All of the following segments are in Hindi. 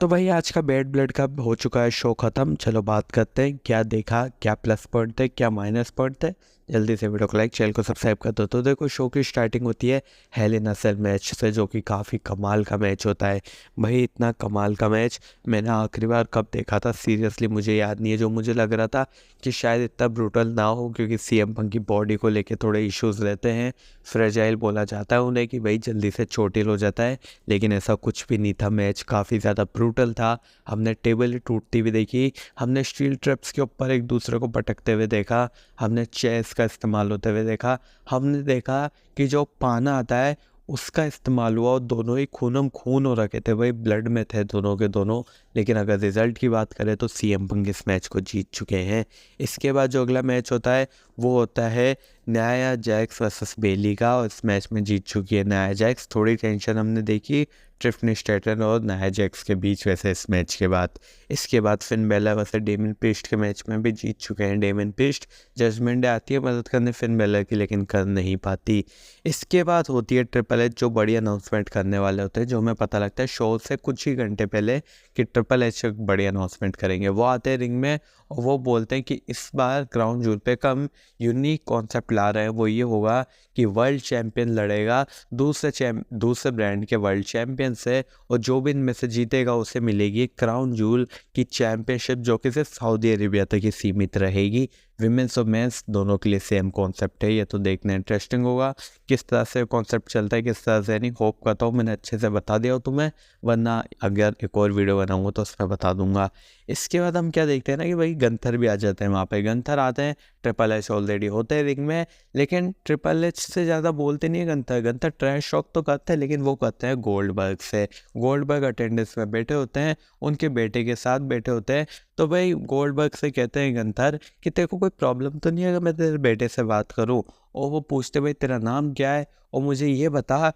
तो भाई आज का बैड ब्लड का हो चुका है शो ख़त्म। चलो बात करते हैं क्या देखा, क्या प्लस पॉइंट थे, क्या माइनस पॉइंट थे। जल्दी से वीडियो को लाइक, चैनल को सब्सक्राइब कर दो। तो देखो, शो की स्टार्टिंग होती है हेल इन अ सेल मैच से, जो कि काफ़ी कमाल का मैच होता है। भाई इतना कमाल का मैच मैंने आखिरी बार कब देखा था सीरियसली मुझे याद नहीं है। जो मुझे लग रहा था कि शायद इतना ब्रूटल ना हो, क्योंकि सीएम पंक की बॉडी को लेके थोड़े इश्यूज रहते हैं। फ्रेजाइल बोला जाता है उन्हें कि भाई जल्दी से चोटिल हो जाता है, लेकिन ऐसा कुछ भी नहीं था। मैच काफ़ी ज़्यादा ब्रूटल था। हमने टेबल टूटती हुई देखी, हमने स्टील ट्रैप्स के ऊपर एक दूसरे को पटकते हुए देखा, हमने चेस का इस्तेमाल होते हुए देखा, हमने देखा कि जो पाना आता है उसका इस्तेमाल हुआ, और दोनों ही खूनम खून हो रखे थे भाई, ब्लड में थे दोनों के दोनों। लेकिन अगर रिजल्ट की बात करें तो सीएम पंक इस मैच को जीत चुके हैं। इसके बाद जो अगला मैच होता है वो होता है न्याया जैक्स वर्सेस बेली का, और इस मैच में जीत चुकी है न्याया जैक्स। थोड़ी टेंशन हमने देखी ट्रिफनी स्ट्रैटन और न्याया जैक्स के बीच वैसे इस मैच के बाद। इसके बाद फिन बेलर वर्सेस डेमिन प्रीस्ट के मैच में भी जीत चुके हैं डेमिन प्रीस्ट। जजमेंट डे आती है मदद करने फिन बेलर की, लेकिन कर नहीं पाती। इसके बाद होती है ट्रिपल एच, जो बड़ी अनाउंसमेंट करने वाले होते हैं, जो हमें पता लगता है शो से कुछ ही घंटे पहले कि ट्रिपल एच एक बड़ी अनाउंसमेंट करेंगे। वो आते हैं रिंग में और वो बोलते हैं कि इस बार क्राउन जूल पे कम यूनिक कॉन्सेप्ट ला रहे हैं। वो ये होगा कि वर्ल्ड चैंपियन लड़ेगा दूसरे ब्रांड के वर्ल्ड चैंपियन से, और जो भी इनमें से जीतेगा उसे मिलेगी क्राउन जूल की चैंपियनशिप, जो कि सिर्फ सऊदी अरेबिया तक ही सीमित रहेगी। विमेंस और मेंस दोनों के लिए सेम कॉन्सेप्ट है। ये तो देखना इंटरेस्टिंग होगा किस तरह से कॉन्सेप्ट चलता है, किस तरह से नहीं। होप करता हूँ मैंने अच्छे से बता दिया हो तुम्हें, वरना अगर एक और वीडियो बनाऊंगा तो उसमें बता दूंगा। इसके बाद हम क्या देखते हैं ना कि भाई गंथर भी आ जाते हैं वहाँ पे। गंथर आते हैं, ट्रिपल एच ऑलरेडी होते हैं रिंग में, लेकिन ट्रिपल एच से ज़्यादा बोलते नहीं है गंथर। गंथर ट्रैश टॉक तो करते हैं, लेकिन वो करते हैं गोल्डबर्ग से। गोल्डबर्ग अटेंडेंस में बैठे होते हैं, उनके बेटे के साथ बैठे होते हैं। तो भाई गोल्डबर्ग से कहते हैं गंथर कि तेरे को कोई प्रॉब्लम तो नहीं है अगर मैं तेरे बेटे से बात करूं। और वो पूछते भाई तेरा नाम क्या है, और मुझे ये बता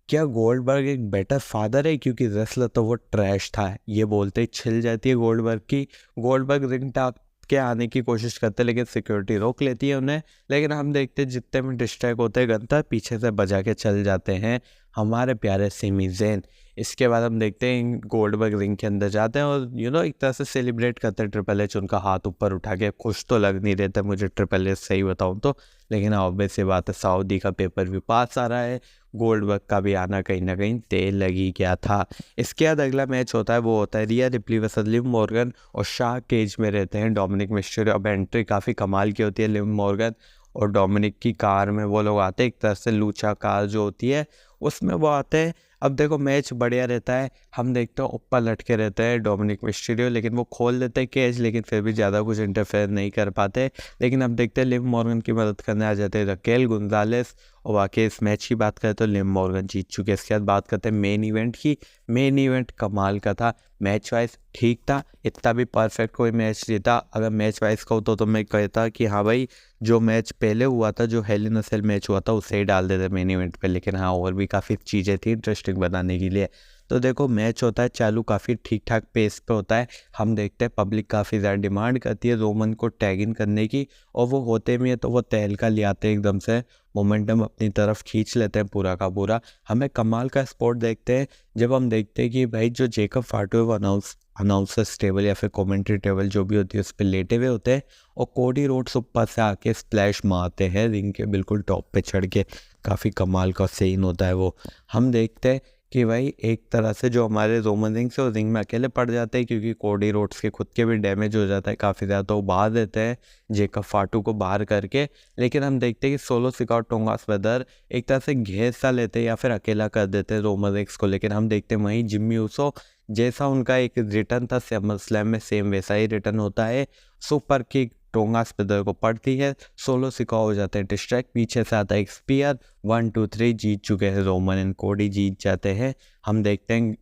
क्या गोल्डबर्ग एक बेटर फादर है, क्योंकि रेसलर तो वो ट्रैश था। ये बोलते ही छिल जाती है गोल्डबर्ग की। गोल्डबर्ग रिंग टॉप के आने की कोशिश करते, लेकिन सिक्योरिटी रोक लेती है उन्हें। लेकिन हम देखते हैं जितने में डिस्ट्रैक्ट होते हैं गंथर पीछे से बजा के चल जाते हैं हमारे प्यारे सेमी ज़ेन। इसके बाद हम देखते हैं गोल्डबर्ग रिंग के अंदर जाते हैं और एक तरह से सेलिब्रेट करते हैं ट्रिपल एच, उनका हाथ ऊपर उठा के। खुश तो लग नहीं रहता मुझे ट्रिपल एच, सही बताऊं तो, लेकिन ऑब्वियस सी बात है सऊदी का पेपर भी पास आ रहा है, गोल्डबर्ग का भी आना कहीं ना कहीं तेल लगी गया था। इसके बाद अगला मैच होता है वो होता है रिया रिप्ली वर्सेस लिव मॉर्गन, और शाह केज में रहते हैं डोमिनिक मिस्टेरियो। अब एंट्री काफ़ी कमाल की होती है लिव मॉर्गन और डोमिनिक की कार में वो लोग आते हैं, एक तरह से लूचा कार जो होती है उसमें वो आते हैं। अब देखो मैच बढ़िया रहता है, हम देखते हैं ऊपर लटके रहते हैं डोमिनिक मिस्टीरियो, लेकिन वो खोल देते हैं केज, लेकिन फिर भी ज़्यादा कुछ इंटरफेयर नहीं कर पाते। लेकिन अब देखते हैं लिव मॉर्गन की मदद करने आ जाते हैं रकेल गुंजालेस, और वाकई इस मैच की बात करें तो लिव मॉर्गन जीत चुके हैं। इसके बाद बात करते हैं मेन इवेंट की। मेन इवेंट कमाल का था, मैच वाइज ठीक था, इतना भी परफेक्ट कोई मैच नहीं था। अगर मैच वाइज कहूँ तो मैं कहता कि हाँ भाई जो मैच पहले हुआ था, जो हेल इन अ सेल मैच हुआ था, उसे ही डाल देते मेन इवेंट पे। लेकिन हाँ और भी काफ़ी चीज़ें थी इंटरेस्टिंग बनाने के लिए। तो देखो मैच होता है चालू, काफ़ी ठीक ठाक पेस पे होता है। हम देखते हैं पब्लिक काफ़ी ज़्यादा डिमांड करती है रोमन को टैग इन करने की, और वो होते भी है तो वो तहलका ले आते हैं एकदम से, मोमेंटम अपनी तरफ खींच लेते हैं पूरा का पूरा। हमें कमाल का स्पोर्ट देखते हैं जब हम देखते हैं कि भाई जो जेकब फाटो है वो अनाउंसर्स टेबल या फिर कमेंट्री टेबल जो भी होती है उस पर लेटे हुए होते हैं, और कोडी रोड्स ऊपर से आके स्प्लैश मारते हैं रिंग के बिल्कुल टॉप पे चढ़ के। काफ़ी कमाल का सीन होता है वो। हम देखते हैं कि भाई एक तरह से जो हमारे रोमन रिंग्स है वो रिंग में अकेले पड़ जाते हैं, क्योंकि कोडी रोड्स के खुद के भी डैमेज हो जाता है काफ़ी ज़्यादा, तो वो बाहर देते हैं जेकब फाटू को बाहर करके। लेकिन हम देखते हैं कि सोलो सिकाओ टोंगास वेदर एक तरह से घेर सा लेते हैं या फिर अकेला कर देते हैं रोमन रिंग्स को। लेकिन हम देखते हैं वहीं जिम्मी ऊसो, जैसा उनका एक रिटर्न था समर स्लैम में, सेम वैसा ही रिटर्न होता है। सुपर किक टोंगा स्पिदर को पड़ती है, सोलो सिकाओ हो जाते हैं डिस्ट्रैक्ट, पीछे से आता है एक स्पीयर। 1 2 3 जीत चुके हैं रोमन एंड कोडी, जीत जाते हैं। हम देखते हैं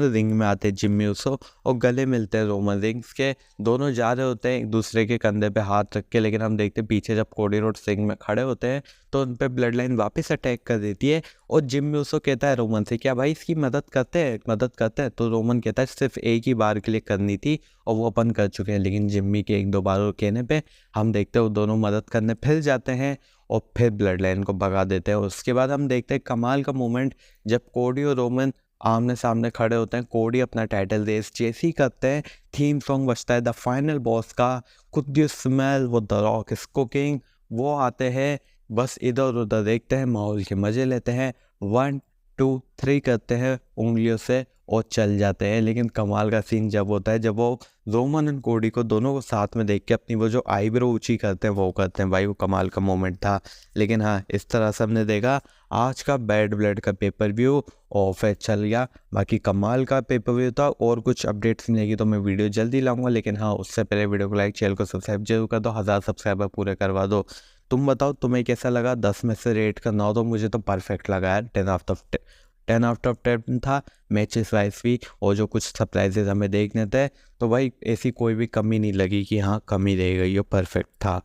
रिंग में आते हैं जिम्मी ऊसो और गले मिलते हैं रोमन रिंग्स के। दोनों जा रहे होते हैं एक दूसरे के कंधे पे हाथ रख के, लेकिन हम देखते हैं पीछे जब कोडी रोड्स रिंग में खड़े होते हैं तो उन पे ब्लड लाइन वापस अटैक कर देती है, और जिम्मी ऊसो कहता है रोमन से क्या भाई इसकी मदद करते हैं। तो रोमन कहता है सिर्फ एक ही बार के लिए करनी थी और वो अपन कर चुके हैं। लेकिन जिम्मी के 1 2 बार कहने पे हम देखते हैं वो दोनों मदद करने फिर जाते हैं और फिर ब्लड लाइन को भगा देते हैं। उसके बाद हम देखते हैं कमाल का मोमेंट जब कोडी और रोमन आमने सामने खड़े होते हैं, कोडी अपना टाइटल रेस जैसे ही करते हैं, थीम सॉन्ग बजता है द फाइनल बॉस का, कुड यू स्मेल वो द रॉक इज कुकिंग। वो आते हैं, बस इधर उधर देखते हैं, माहौल के मजे लेते हैं, 1 2 3 करते हैं उंगलियों से और चल जाते हैं। लेकिन कमाल का सीन जब होता है जब वो रोमन और कोडी को दोनों को साथ में देख के अपनी वो जो आईब्रो ऊंची करते हैं वो करते हैं, भाई वो कमाल का मोमेंट था। लेकिन हाँ, इस तरह से हमने देखा आज का बैड ब्लड का पेपर व्यू ऑफ चल गया। बाकी कमाल का पेपर व्यू था, और कुछ अपडेट्स मिलेगी तो मैं वीडियो जल्दी लाऊंगा। लेकिन हाँ, उससे पहले वीडियो को लाइक, चैनल को सब्सक्राइब जरूर कर दो, 1000 सब्सक्राइबर पूरे करवा दो। तुम बताओ तुम्हें कैसा लगा, 10 में से रेट करना हो तो मुझे तो परफेक्ट लगा यार, 10 आउट ऑफ 10 था। मैचेस वाइज भी और जो कुछ सरप्राइजेज हमें देखने थे, तो भाई ऐसी कोई भी कमी नहीं लगी कि हाँ कमी रह गई हो, परफेक्ट था।